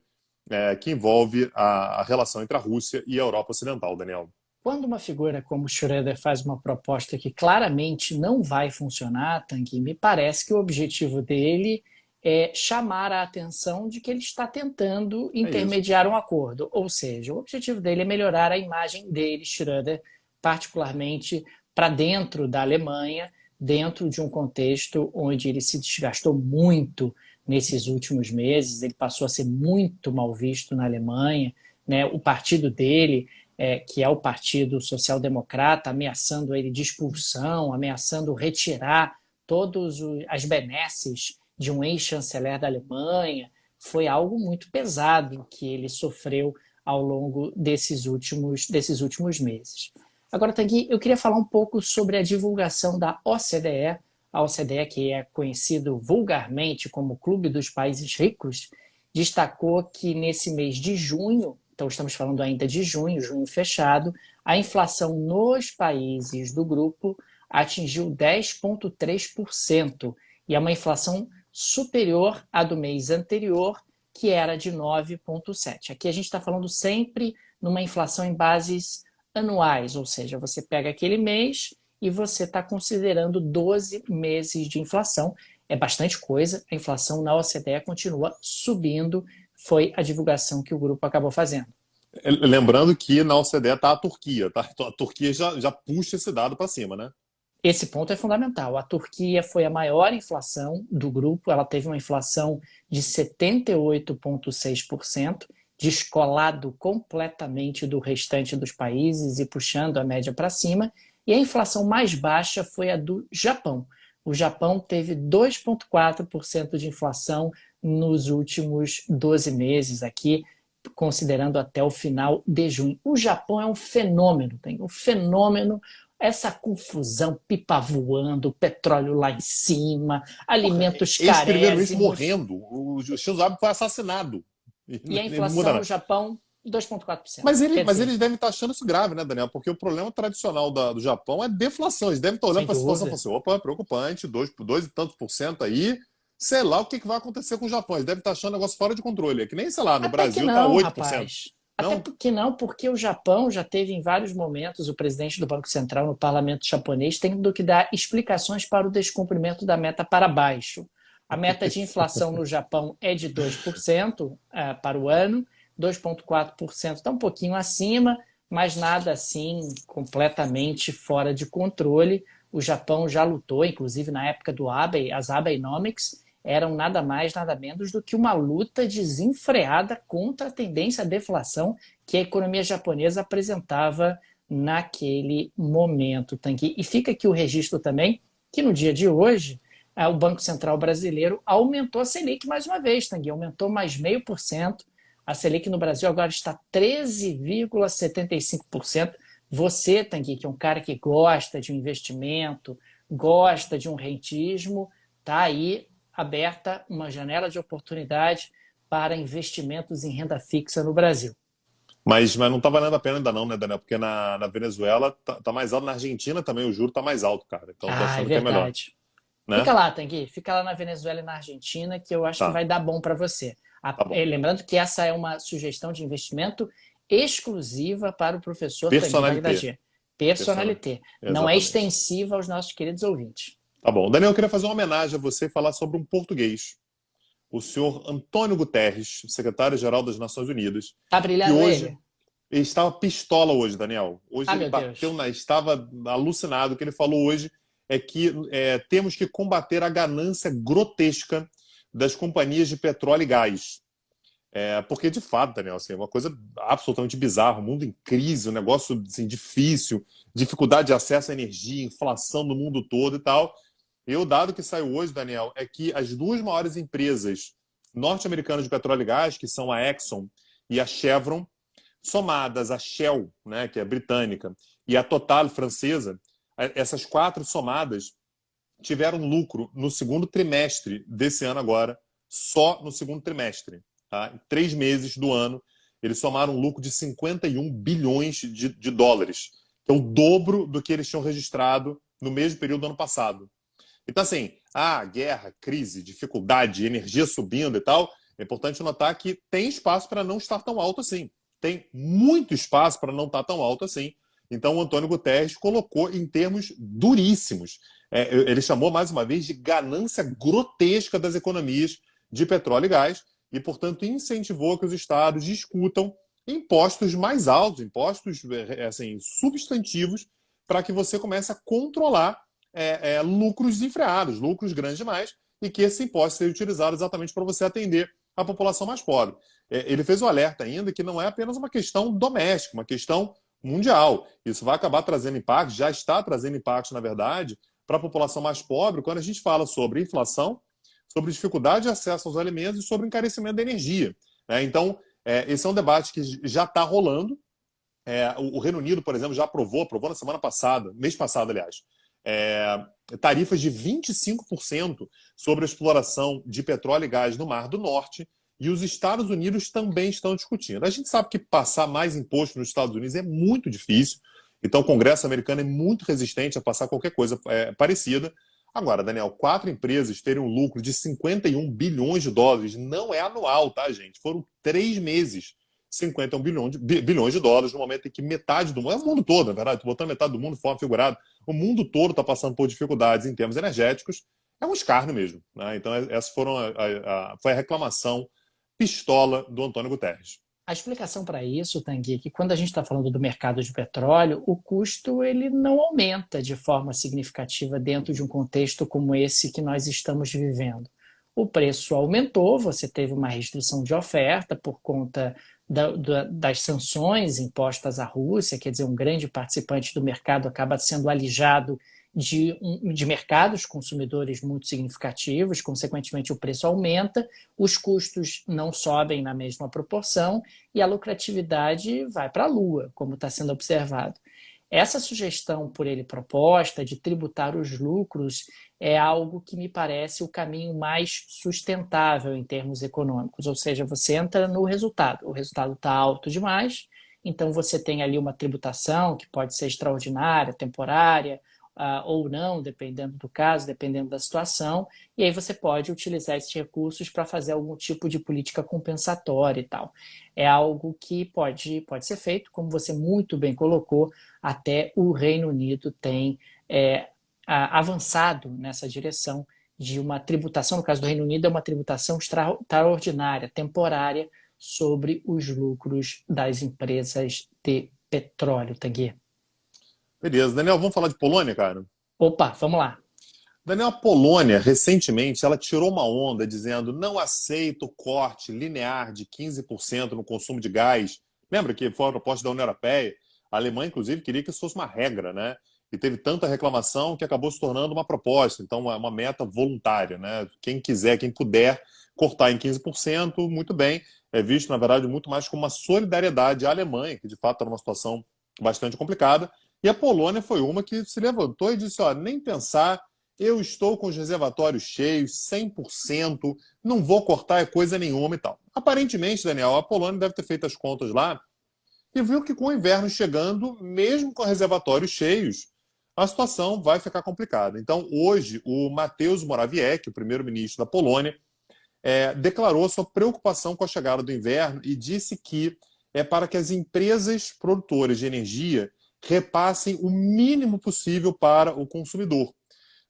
que envolve a relação entre a Rússia e a Europa Ocidental, Daniel. Quando uma figura como Schroeder faz uma proposta que claramente não vai funcionar, Tanguy, me parece que o objetivo dele é chamar a atenção de que ele está tentando É isso. intermediar um acordo. Ou seja, o objetivo dele é melhorar a imagem dele, Schroeder, particularmente para dentro da Alemanha, dentro de um contexto onde ele se desgastou muito nesses últimos meses. Ele passou a ser muito mal visto na Alemanha, né? O partido dele, que é o Partido Social Democrata, ameaçando ele de expulsão, ameaçando retirar todas as benesses de um ex-chanceler da Alemanha. Foi algo muito pesado que ele sofreu ao longo desses últimos meses. Agora, Tanguy, eu queria falar um pouco sobre a divulgação da OCDE, a OCDE, que é conhecido vulgarmente como Clube dos Países Ricos, destacou que nesse mês de junho, então estamos falando ainda de junho, junho fechado, a inflação nos países do grupo atingiu 10,3%, e é uma inflação superior à do mês anterior, que era de 9,7%. Aqui a gente está falando sempre numa inflação em bases anuais, ou seja, você pega aquele mês e você está considerando 12 meses de inflação. É bastante coisa, a inflação na OCDE continua subindo, foi a divulgação que o grupo acabou fazendo. Lembrando que na OCDE está a Turquia, tá? Então a Turquia já puxa esse dado para cima, né? Esse ponto é fundamental. A Turquia foi a maior inflação do grupo, ela teve uma inflação de 78,6%, descolado completamente do restante dos países e puxando a média para cima. E a inflação mais baixa foi a do Japão. O Japão teve 2,4% de inflação nos últimos 12 meses aqui, considerando até o final de junho. O Japão é um fenômeno, tem um fenômeno, essa confusão, pipa voando, petróleo lá em cima, alimentos carésimos. Eles primeiro morrendo, o Shinzo Abe foi assassinado. E a inflação no Japão, 2,4%. Mas eles devem estar achando isso grave, né, Daniel? Porque o problema tradicional do Japão é deflação. Eles devem estar olhando para a situação e falando assim, opa, preocupante, 2 e tantos por cento aí, sei lá o que vai acontecer com o Japão. Eles devem estar achando o negócio fora de controle. É que nem, sei lá, no Até Brasil está 8%. Rapaz. Até porque não, porque o Japão já teve em vários momentos o presidente do Banco Central no parlamento japonês tendo que dar explicações para o descumprimento da meta para baixo. A meta de inflação no Japão é de 2% para o ano, 2,4% está um pouquinho acima, mas nada assim completamente fora de controle. O Japão já lutou, inclusive na época do Abe, as Abenomics eram nada mais, nada menos do que uma luta desenfreada contra a tendência à deflação que a economia japonesa apresentava naquele momento, Tanguy. E fica aqui o registro também que no dia de hoje o Banco Central brasileiro aumentou a Selic mais uma vez, Tanguy, aumentou mais 0,5%. A Selic no Brasil agora está 13,75%. Você, Tanguy, que é um cara que gosta de um investimento, gosta de um rentismo, está aí aberta uma janela de oportunidade para investimentos em renda fixa no Brasil. Mas não está valendo a pena ainda não, né, Daniel? Porque na Venezuela tá mais alto, na Argentina também o juro está mais alto, cara. Então tô achando que é melhor. Né? Fica lá, Tanguy, fica lá na Venezuela e na Argentina, que eu acho que vai dar bom para você. Lembrando que essa é uma sugestão de investimento exclusiva para o professor Tanguy Bagdadi. Personalité. Não é extensiva aos nossos queridos ouvintes. Tá bom. Daniel, eu queria fazer uma homenagem a você e falar sobre um português. O senhor Antônio Guterres, secretário-geral das Nações Unidas. Tá brilhando que hoje, ele estava pistola hoje, Daniel. Hoje ele estava alucinado. O que ele falou hoje é que temos que combater a ganância grotesca das companhias de petróleo e gás. Porque, de fato, Daniel, assim, é uma coisa absolutamente bizarra, o mundo em crise, um negócio assim, difícil, dificuldade de acesso à energia, inflação no mundo todo e tal. E o dado que saiu hoje, Daniel, é que as duas maiores empresas norte-americanas de petróleo e gás, que são a Exxon e a Chevron, somadas a Shell, né, que é britânica, e a Total, francesa, essas quatro somadas tiveram lucro no segundo trimestre desse ano agora, só no segundo trimestre. Tá? Em 3 meses do ano, eles somaram um lucro de 51 bilhões de dólares, que é o dobro do que eles tinham registrado no mesmo período do ano passado. Então, assim, guerra, crise, dificuldade, energia subindo e tal, é importante notar que tem espaço para não estar tão alto assim. Tem muito espaço para não estar tão alto assim. Então, o Antônio Guterres colocou em termos duríssimos. Ele chamou, mais uma vez, de ganância grotesca das economias de petróleo e gás e, portanto, incentivou que os estados discutam impostos mais altos, impostos assim, substantivos, para que você comece a controlar lucros desenfreados, lucros grandes demais, e que esse imposto seja utilizado exatamente para você atender a população mais pobre. Ele fez o alerta ainda que não é apenas uma questão doméstica, uma questão mundial. Isso vai acabar trazendo impactos, já está trazendo impactos, na verdade, para a população mais pobre, quando a gente fala sobre inflação, sobre dificuldade de acesso aos alimentos e sobre encarecimento da energia. Então, esse é um debate que já está rolando. O Reino Unido, por exemplo, já aprovou na semana passada, mês passado, aliás, tarifas de 25% sobre a exploração de petróleo e gás no Mar do Norte, e os Estados Unidos também estão discutindo. A gente sabe que passar mais imposto nos Estados Unidos é muito difícil, então o Congresso americano é muito resistente a passar qualquer coisa parecida. Agora, Daniel, 4 empresas terem um lucro de 51 bilhões de dólares, não é anual, tá, gente? Foram 3 meses, 51 bilhões de dólares, no momento em que metade do mundo, é o mundo todo, na verdade, estou botando metade do mundo de forma figurada, o mundo todo está passando por dificuldades em termos energéticos, é um escárnio mesmo. Então, essa foi a reclamação pistola do Antônio Guterres. A explicação para isso, Tanguy, é que quando a gente está falando do mercado de petróleo, o custo ele não aumenta de forma significativa dentro de um contexto como esse que nós estamos vivendo. O preço aumentou, você teve uma restrição de oferta por conta das sanções impostas à Rússia, quer dizer, um grande participante do mercado acaba sendo alijado de mercados consumidores muito significativos, consequentemente o preço aumenta, os custos não sobem na mesma proporção e a lucratividade vai para a lua, como está sendo observado. Essa sugestão por ele proposta de tributar os lucros é algo que me parece o caminho mais sustentável em termos econômicos, ou seja, você entra no resultado, o resultado está alto demais, então você tem ali uma tributação que pode ser extraordinária, temporária, ou não, dependendo do caso, dependendo da situação, e aí você pode utilizar esses recursos para fazer algum tipo de política compensatória e tal. É algo que pode ser feito, como você muito bem colocou, até o Reino Unido tem avançado nessa direção de uma tributação, no caso do Reino Unido, é uma tributação extraordinária, temporária, sobre os lucros das empresas de petróleo, Tanguy. Beleza. Daniel, vamos falar de Polônia, cara? Opa, vamos lá. Daniel, a Polônia, recentemente, ela tirou uma onda dizendo não aceita o corte linear de 15% no consumo de gás. Lembra que foi a proposta da União Europeia? A Alemanha, inclusive, queria que isso fosse uma regra, né? E teve tanta reclamação que acabou se tornando uma proposta. Então, é uma meta voluntária, né? Quem quiser, quem puder cortar em 15%, muito bem. É visto, na verdade, muito mais como uma solidariedade à Alemanha, que de fato está numa situação bastante complicada. E a Polônia foi uma que se levantou e disse, nem pensar, eu estou com os reservatórios cheios, 100%, não vou cortar coisa nenhuma e tal. Aparentemente, Daniel, a Polônia deve ter feito as contas lá e viu que com o inverno chegando, mesmo com reservatórios cheios, a situação vai ficar complicada. Então, hoje, o Mateusz Morawiecki, o primeiro-ministro da Polônia, declarou sua preocupação com a chegada do inverno e disse que é para que as empresas produtoras de energia repassem o mínimo possível para o consumidor.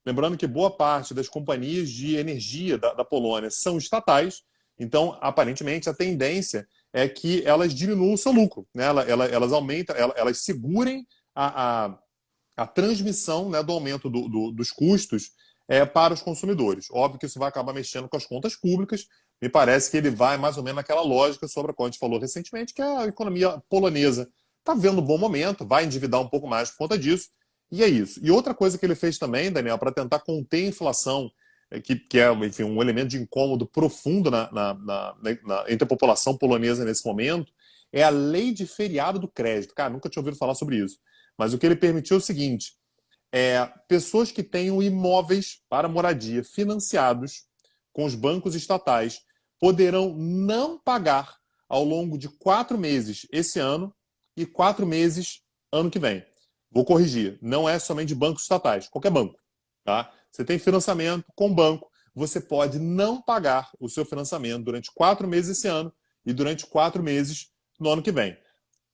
Lembrando que boa parte das companhias de energia da Polônia são estatais, então, aparentemente, a tendência é que elas diminuam o seu lucro, né? Elas aumentam, elas segurem a transmissão, né, do aumento dos custos para os consumidores. Óbvio que isso vai acabar mexendo com as contas públicas. Me parece que ele vai mais ou menos naquela lógica sobre a qual a gente falou recentemente, que a economia polonesa está vendo um bom momento, vai endividar um pouco mais por conta disso, e é isso. E outra coisa que ele fez também, Daniel, para tentar conter a inflação, que é, enfim, um elemento de incômodo profundo entre a população polonesa nesse momento, é a lei de feriado do crédito. Cara, nunca tinha ouvido falar sobre isso. Mas o que ele permitiu é o seguinte, pessoas que tenham imóveis para moradia financiados com os bancos estatais poderão não pagar ao longo de 4 meses esse ano e 4 meses ano que vem. Vou corrigir, não é somente de bancos estatais, qualquer banco. Tá? Você tem financiamento com banco, você pode não pagar o seu financiamento durante 4 meses esse ano e durante 4 meses no ano que vem.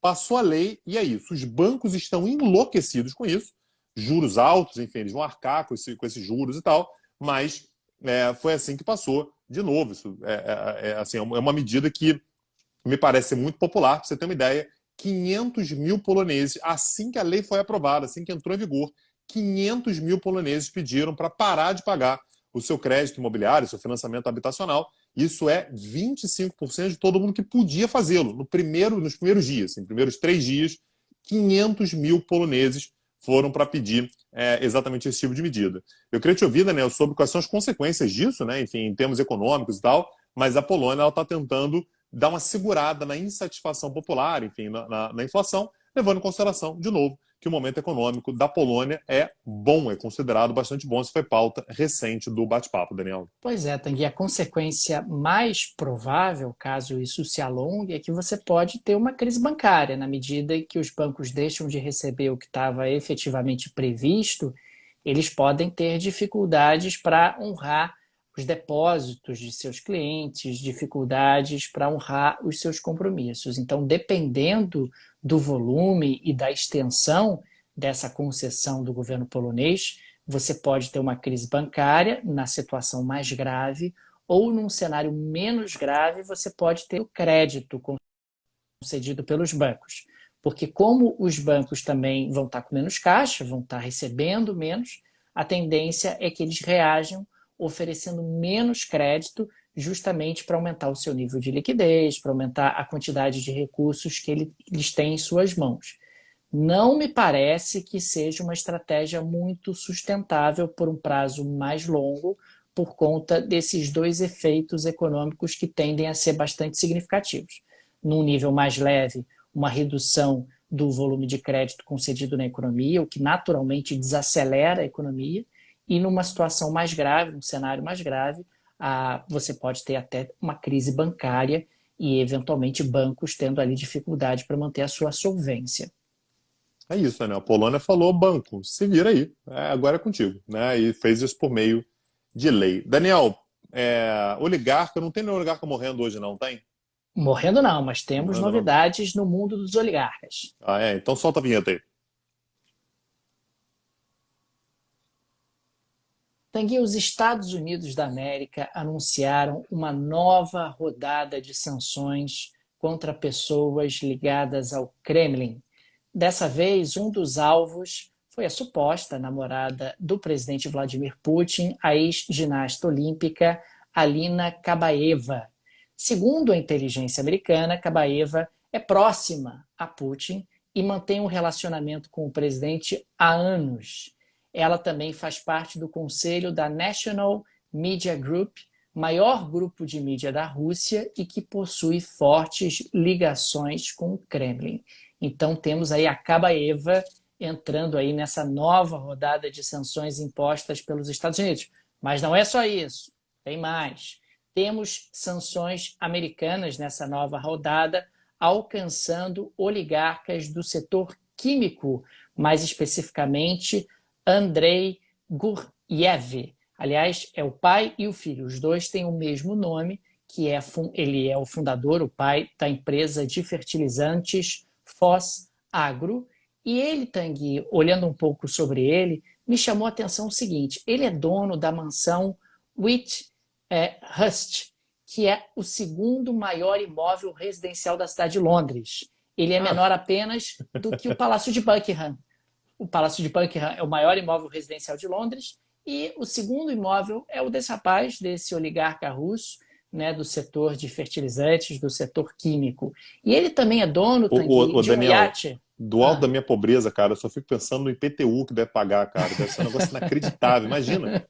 Passou a lei e é isso. Os bancos estão enlouquecidos com isso, juros altos, enfim, eles vão arcar com esses juros e tal, mas foi assim que passou. De novo, isso assim, é uma medida que me parece ser muito popular. Para você ter uma ideia, 500 mil poloneses, assim que a lei foi aprovada, assim que entrou em vigor, 500 mil poloneses pediram para parar de pagar o seu crédito imobiliário, o seu financiamento habitacional. Isso é 25% de todo mundo que podia fazê-lo nos primeiros dias, assim, primeiros 3 dias, 500 mil poloneses foram para pedir exatamente esse tipo de medida. Eu queria te ouvir, Daniel, sobre quais são as consequências disso, né, enfim, em termos econômicos e tal, mas a Polônia está tentando dar uma segurada na insatisfação popular, enfim, na inflação, levando em consideração, de novo, que o momento econômico da Polônia é bom, é considerado bastante bom. Isso foi pauta recente do bate-papo, Daniel. Pois é, Tanguy, a consequência mais provável, caso isso se alongue, é que você pode ter uma crise bancária, na medida em que os bancos deixam de receber o que estava efetivamente previsto, eles podem ter dificuldades para honrar os depósitos de seus clientes, dificuldades para honrar os seus compromissos. Então, dependendo do volume e da extensão dessa concessão do governo polonês, você pode ter uma crise bancária na situação mais grave, ou num cenário menos grave, você pode ter o crédito concedido pelos bancos. Porque como os bancos também vão estar com menos caixa, vão estar recebendo menos, a tendência é que eles reajam oferecendo menos crédito justamente para aumentar o seu nível de liquidez, para aumentar a quantidade de recursos que eles têm em suas mãos. Não me parece que seja uma estratégia muito sustentável por um prazo mais longo, por conta desses dois efeitos econômicos que tendem a ser bastante significativos. Num nível mais leve, uma redução do volume de crédito concedido na economia, o que naturalmente desacelera a economia, e numa situação mais grave, um cenário mais grave, você pode ter até uma crise bancária e, eventualmente, bancos tendo ali dificuldade para manter a sua solvência. É isso, né? A Polônia falou, banco, se vira aí, agora é contigo, né? E fez isso por meio de lei. Daniel, oligarca, não tem nenhum oligarca morrendo hoje não, tem? Morrendo não, mas temos Morrendo não. novidades no mundo dos oligarcas. Então solta a vinheta aí. Tanguy, os Estados Unidos da América anunciaram uma nova rodada de sanções contra pessoas ligadas ao Kremlin. Dessa vez, um dos alvos foi a suposta namorada do presidente Vladimir Putin, a ex-ginasta olímpica Alina Kabaeva. Segundo a inteligência americana, Kabaeva é próxima a Putin e mantém um relacionamento com o presidente há anos. Ela também faz parte do conselho da National Media Group, maior grupo de mídia da Rússia e que possui fortes ligações com o Kremlin. Então temos aí a Kabaeva entrando aí nessa nova rodada de sanções impostas pelos Estados Unidos. Mas não é só isso, tem mais. Temos sanções americanas nessa nova rodada, alcançando oligarcas do setor químico, mais especificamente Andrei Guriev. Aliás, é o pai e o filho. Os dois têm o mesmo nome, que ele é o fundador, o pai da empresa de fertilizantes Foz Agro. E ele, Tanguy, olhando um pouco sobre ele, me chamou a atenção o seguinte: ele é dono da mansão Whitehurst, que é o segundo maior imóvel residencial da cidade de Londres. Ele é menor apenas do que o Palácio de Buckingham. O Palácio de Buckingham é o maior imóvel residencial de Londres e o segundo imóvel é o desse rapaz, desse oligarca russo, né, do setor de fertilizantes, do setor químico. E ele também é dono, Tanguy, de um Daniel, iate. do alto da minha pobreza, cara, eu só fico pensando no IPTU que deve pagar, cara. Deve ser um negócio inacreditável, imagina.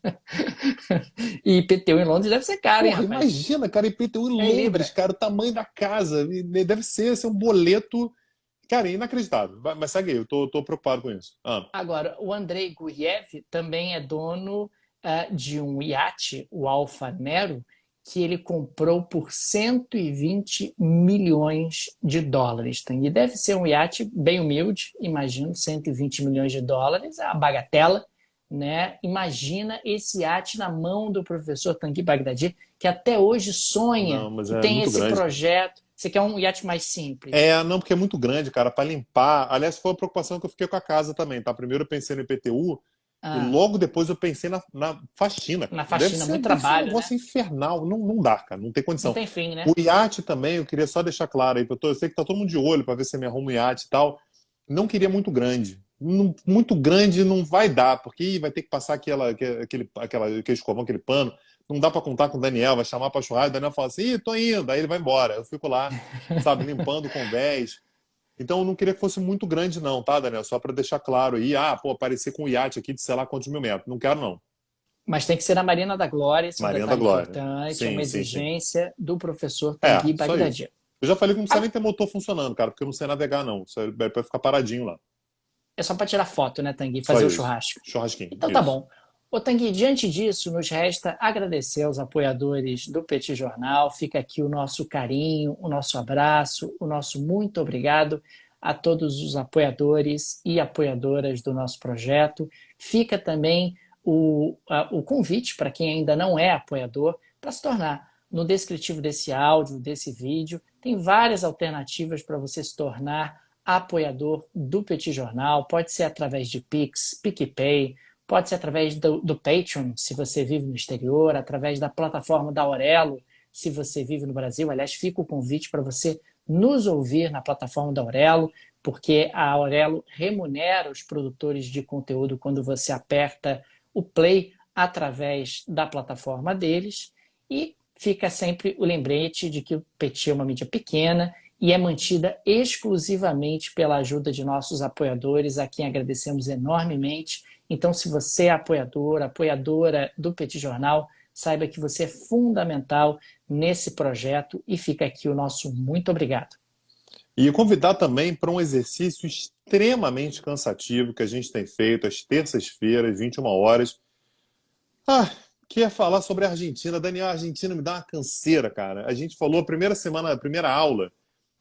E IPTU em Londres deve ser caro, hein, Porra, rapaz? imagina, cara, IPTU em Em Londres, Libra. cara, o tamanho da casa. Deve ser um boleto, cara, inacreditável. Mas segue aí, eu tô preocupado com isso. Agora, o Andrei Guriev também é dono de um iate, o Alfa Nero, que ele comprou por 120 milhões de dólares. E deve ser um iate bem humilde, imagino, 120 milhões de dólares, é uma bagatela, né? Imagina esse iate na mão do professor Tanguy Bagdadi, que até hoje sonha Não, mas que é tem muito esse grande. projeto. Você quer um iate mais simples? Não, porque é muito grande, cara, para limpar. Aliás, foi a preocupação que eu fiquei com a casa também, tá? Primeiro eu pensei no IPTU e Ah, logo depois eu pensei na faxina, na cara. Deve faxina, ser, muito deve ser um trabalho, né? negócio infernal. Não, não dá, cara, não tem Não condição. tem fim, O né? iate também, eu queria só deixar claro aí, eu sei que tá todo mundo de olho para ver se me arruma um iate e tal. Não queria muito grande, muito grande não vai dar, porque vai ter que passar aquele escovão, aquele pano. Não dá para contar com o Daniel, vai chamar para churrasco, o Daniel fala assim, Ih, tô indo, aí ele vai embora. Eu fico lá, sabe, limpando com vés. Então eu não queria que fosse muito grande não, tá, Daniel? Só para deixar claro aí, pô, aparecer com um iate aqui de sei lá quantos mil metros. Não quero não. Mas tem que ser na Marina da Glória, esse é um Marinha da detalhe Glória. importante, é uma Sim, sim, sim. exigência do professor Tanguy Só isso. Bagdadi. Eu já falei que não precisa Ah, nem ter motor funcionando, cara, porque eu não sei navegar não. Isso é para ficar paradinho lá. é só para tirar foto, né, Tanguy? Só Fazer o isso. churrasco. Churrasquinho, Então tá isso. bom. Ô Tanguy, diante disso, nos resta agradecer aos apoiadores do Petit Jornal. Fica aqui o nosso carinho, o nosso abraço, o nosso muito obrigado a todos os apoiadores e apoiadoras do nosso projeto. Fica também o convite para quem ainda não é apoiador para se tornar. No descritivo desse áudio, desse vídeo, tem várias alternativas para você se tornar apoiador do Petit Jornal. Pode ser através de Pix, PicPay, pode ser através do Patreon, se você vive no exterior, através da plataforma da Aurelo, se você vive no Brasil. Aliás, fica o convite para você nos ouvir na plataforma da Aurelo, porque a Aurelo remunera os produtores de conteúdo quando você aperta o play através da plataforma deles. E fica sempre o lembrete de que o Petit é uma mídia pequena e é mantida exclusivamente pela ajuda de nossos apoiadores, a quem agradecemos enormemente. Então, se você é apoiador, apoiadora do Petit Jornal, saiba que você é fundamental nesse projeto e fica aqui o nosso muito obrigado. E convidar também para um exercício extremamente cansativo que a gente tem feito às terças-feiras, 21 horas. Que é falar sobre a Argentina. Daniel, a Argentina me dá uma canseira, cara. A gente falou a primeira semana, a primeira aula,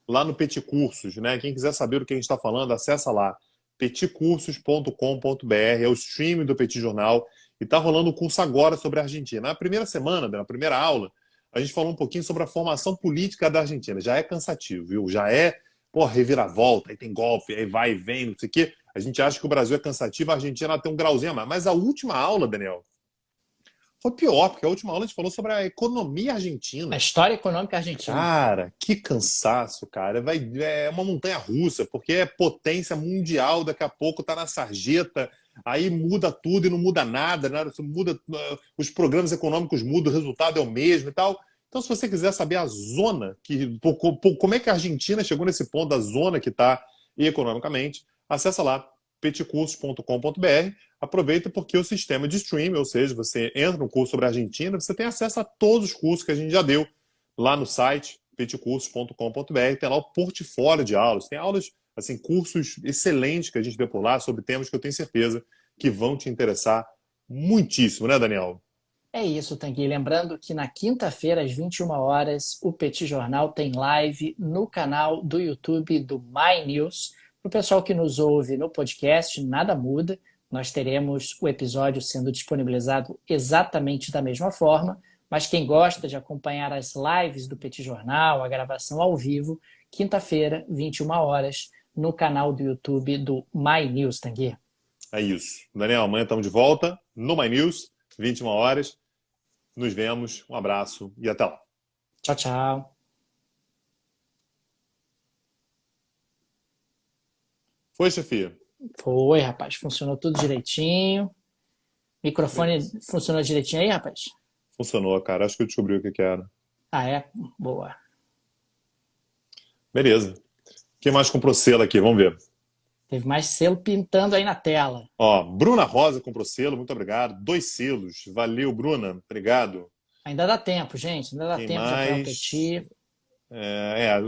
lá no Petit Cursos, né? Quem quiser saber do que a gente está falando, acessa lá, petitcursos.com.br, é o stream do Petit Jornal, e está rolando um curso agora sobre a Argentina. Na primeira semana, na primeira aula, a gente falou um pouquinho sobre a formação política da Argentina. Já é cansativo, viu? Já é, pô, reviravolta, aí tem golpe, aí vai e vem, não sei o quê. A gente acha que o Brasil é cansativo, a Argentina tem um grauzinho a mais. Mas a última aula, Daniel, foi pior, porque a última aula a gente falou sobre a economia A argentina. história econômica argentina. Cara, que cansaço, cara. É uma montanha russa, porque é potência mundial, daqui a pouco tá na sarjeta, aí muda tudo e não muda nada, né? Muda, os programas econômicos mudam, o resultado é o mesmo e tal. Então, se você quiser saber a zona, como é que a Argentina chegou nesse ponto da zona que está economicamente, acessa lá, petcursos.com.br. Aproveita porque o sistema de streaming, ou seja, você entra no curso sobre a Argentina, você tem acesso a todos os cursos que a gente já deu lá no site petcursos.com.br, tem lá o portfólio de aulas, tem aulas, assim, cursos excelentes que a gente deu por lá sobre temas que eu tenho certeza que vão te interessar muitíssimo, né, Daniel? É isso, Tanguy. Lembrando que na quinta-feira, às 21 horas, o Petit Jornal tem live no canal do YouTube do My News. Para o pessoal que nos ouve no podcast, nada muda. Nós teremos o episódio sendo disponibilizado exatamente da mesma forma. Mas quem gosta de acompanhar as lives do Petit Jornal, a gravação ao vivo, quinta-feira, 21 horas, no canal do YouTube do My News, Tanguy. É isso. Daniel, amanhã estamos de volta no My News, 21 horas. Nos vemos, um abraço e até lá. Tchau, tchau. Foi, chefia? Foi, rapaz. Funcionou tudo direitinho. Microfone Beleza. funcionou direitinho aí, rapaz? Funcionou, cara. Acho que eu descobri o que era. Ah, é? Boa. Beleza. Quem mais comprou selo aqui? Vamos ver. Teve mais selo pintando aí na tela. Ó, Bruna Rosa comprou selo, muito obrigado. 2 selos. Valeu, Bruna. Obrigado. Ainda dá tempo, gente. Ainda dá Quem tempo de apoiar o mais? Petit.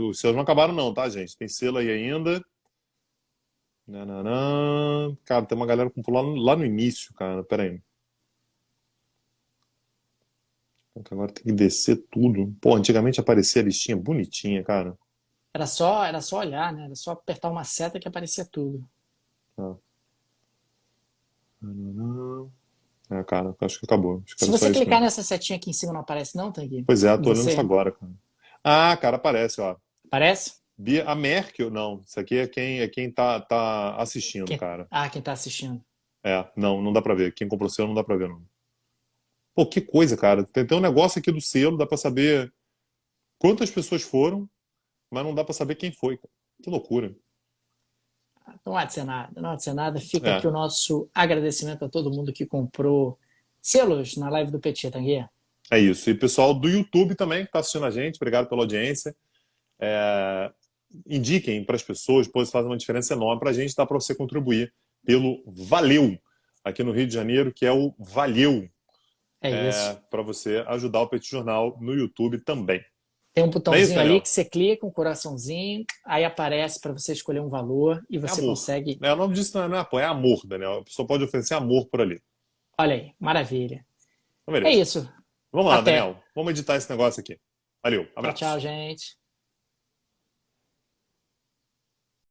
Os selos não acabaram não, tá, gente? Tem selo aí ainda. Nananã. Cara, tem uma galera que comprou lá no início, cara. Pera aí. Agora tem que descer tudo. Pô, antigamente aparecia a listinha bonitinha, cara. Era só olhar, né? Era só apertar uma seta que aparecia tudo. Ah. Nananã. Cara, acho que acabou. Acho que Se era só você isso clicar mesmo. nessa setinha aqui em cima, não aparece não, Tanguy? Pois é, tô olhando isso Você agora, cara. Ah, cara, aparece, ó. aparece? A Merkel, não. Isso aqui é quem tá assistindo, cara. Quem tá assistindo. Não dá pra ver. Quem comprou o selo não dá pra ver, não. Pô, que coisa, cara. Tem um negócio aqui do selo, dá pra saber quantas pessoas foram, mas não dá pra saber quem foi, cara. Que loucura. Não há de ser nada, não há de ser nada. Fica aqui É, o nosso agradecimento a todo mundo que comprou selos na live do Petit, Tanguy. é isso. E pessoal do YouTube também que está assistindo a gente, obrigado pela audiência. É, indiquem para as pessoas, pois faz uma diferença enorme para a gente, dá para você contribuir pelo Valeu, aqui no Rio de Janeiro, que é o Valeu, É isso. para você ajudar o Petit Jornal no YouTube também. Tem um Não é isso, botãozinho ali Daniel? que você clica, um coraçãozinho, aí aparece para você escolher um valor e É você amor. consegue. O nome disso não é apoio, é amor, Daniel. A pessoa pode oferecer amor por ali. Olha aí, maravilha. Então, É beleza. isso. Vamos lá, Até. Daniel. Vamos editar esse negócio aqui. Valeu, Tchau, tchau, abraço. gente.